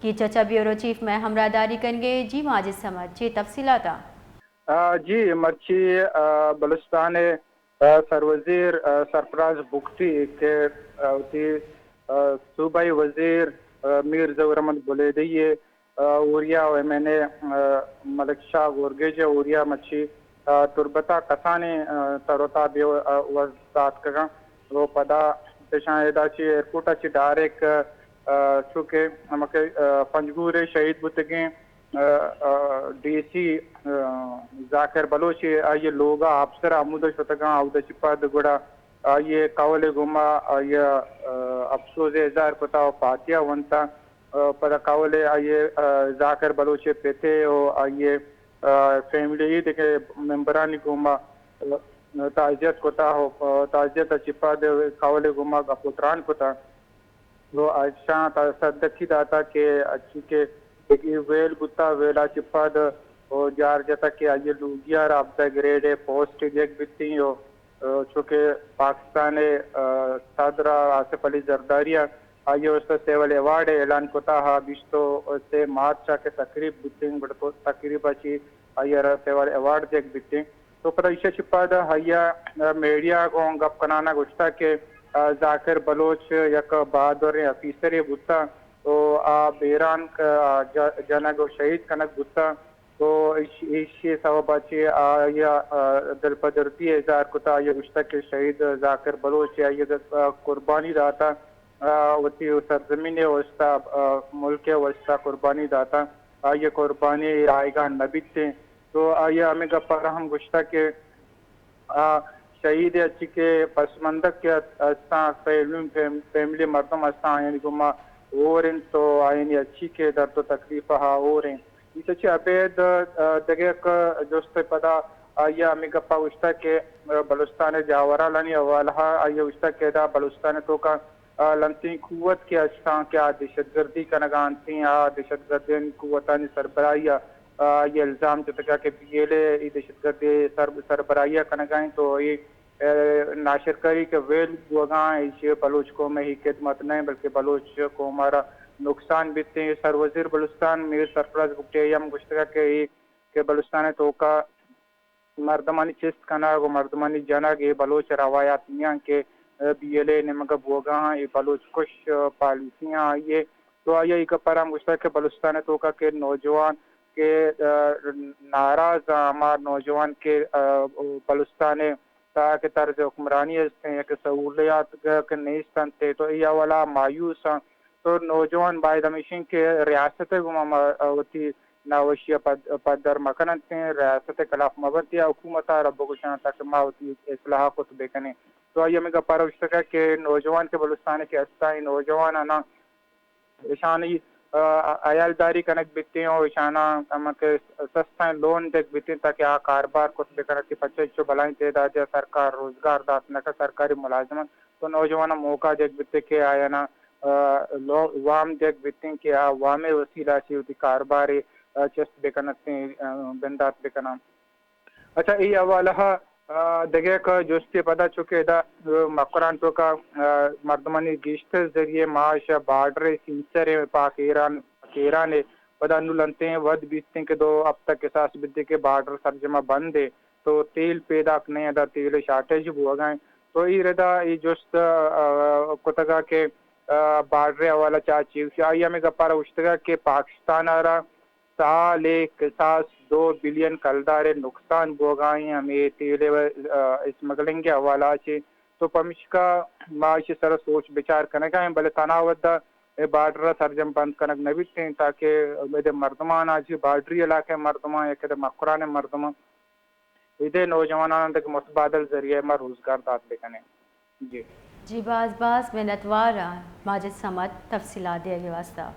کی چچا bureau chief میں ہمراہداری کنگے جی ماجد سمجھ جی تفصیلات جی مرچی بلوچستان سروزیر سرفراز بگٹی کے صوبائی وزیر میر ظہور احمد بلیدی اوریا و میں نے ملک شاہ گورگیج اوریا مچھی تربتا کسانی تروتا بیو وزداد کا وہ پدا پیشان چی ایئرپورٹ چی ڈائریکٹ چونکہ ہمکے پنجگور شہید بتگیں ڈی سی ذاکر بلوچ آئیے لوگا افسر عمود شتگاں عود چپاد گڑا آئیے قول گما آئیے افسوس اظہار پتا و فاتحہ ونتا پدا قول آئیے ذاکر بلوچ پیتے و آئیے فیملی دیکھے ممبرانی گما تعزیت کتا ہو تعزیت چپاد قول گما کا پتران کتا وہ آشاں صدقی داتا کہ اچھی کے ویل بتا ویلا چپاد اور جار جتا کہ آئیے لوگیا رابطہ گریڈ پوسٹ جیک بیتی ہو چونکہ پاکستان صدر آصف علی زرداریہ آئیے اس سیول ایوارڈ اعلان کتا ہا بیشتو سے مارچ کے تقریب بیتیں بڑھتو تقریب اچھی آئیے سیول ایوارڈ جیک بیتیں تو پتہ اسے چپاد ہیا میڈیا کو گپ کنانا گشتا کہ ذاکر بلوچ یک بہادر افیسر بتا تو بیران جنگ شہید کنک بتا تو اس سبب اچھی آیا دل پدرتی اظہار کتا آئیے گشتا کہ شہید ذاکر بلوچ آئیے قربانی داتا وتی سرزمین وسطا ملک وسطا قربانی داتا آئیے قربانی آئے گا نبیتے تو آئیے ہمیں گپا ہم گشتا کہ شہید اچھی کے پس منظر کے اساں فیملی مردم اساں آئین گما اور ان تو آئین اچھی کے درد و تکلیف ہا اور ہیں اس اچھی عبید دگیک جوست پدا آئیے ہمیں گپا گشتا کہ بلوچستان جاورہ لنی اوالہا آئیے گشتا کہ دا بلوچستان تو کا لنتی قوت کے اساں کیا دہشت گردی کنگانتی دہشت گردی قوتانی سربراہیہ یہ الزام چتکا کہ بی ایل اے دہشت گردی سربراہیہ کنگائیں تو یہ ناشرکری کے ویل گوگاں اسے بلوچ کو میں ہی خدمت نہیں بلکہ بلوچ کو ہمارا نقصان بیتے ہیں سر وزیر بلوچستان میر سرفراز بگٹی ہم گشتگا کہ بلوچستان تو کا مردمانی چست کنا وہ مردمانی جنگ یہ بلوچ روایات میاں کے بی ایل اے نے مگا بوگاں یہ بلوچ کش پالیسیاں آئیے تو آئیے ایک پر ہم گشتگا کہ بلوچستان تو کا کہ نوجوان کے ناراض ہمار نوجوان کے بلوچستان تاکہ طرز حکمرانی ہیں کہ سہولیات کے نیستان تھے تو یہ والا مایوس ہیں تو نوجوان باید ہمیشہ کے ریاست ہوتی ناوشی پدر مکنت ہیں ریاست خلاف مبتیا حکومت رب گشان تک ماوتی اصلاح کو بیکنے تو آئیے میں گپا روشتگا کہ نوجوان کے بلوچستان کے استائی نوجوان آنا اشانی عیالداری کنک بیتے ہیں اور اشانہ ہمکہ سستائیں لون دیکھ بیتے ہیں تاکہ کاربار کو بکنک کی پچھو بلائیں تعداد یا سرکار روزگار داتنا کا سرکاری ملازمت تو نوجوان موقع دیکھ بیتے کہ آیا نا وام دیکھ بیتے ہیں کہ وام وسیلہ سی ہوتی کارباری چست بکنتے ہیں بندات بکنا اچھا یہ حوالہ دگے کا جوستی پتا چکے دا مقران تو کا مردمانی گیشت ذریعے معاش بارڈر سینسر پاک ایران پدا انو لنتے ہیں ود بیستے ہیں کہ دو اب تک احساس بدے کے بارڈر سرجمہ بند ہے تو تیل پیدا نہیں ادا تیل شارٹیج بھی ہو گئے تو یہ ردا یہ جوست کتگا کے بارڈر حوالہ چاچی آئیے میں گپارا اشتگا کہ پاکستان آرہ سال ایک قصاص 2 بلین کلدار نقصان بوگائیں ہمیں تیلے اسمگلنگ کے حوالہ سے تو پمشکا معاشی سر سوچ بچار کنگا ہیں بلے تناوت دا بارڈر سرجم بند کنگ نبیتے ہیں تاکہ مردمان آجی بارڈری علاقے مردمان یا مقران مردمان ادھے نوجوانان تک متبادل ذریعے میں روزگار دات بکنے جی باز محنتوار ماجد سمت تفصیلات دے گے واسطہ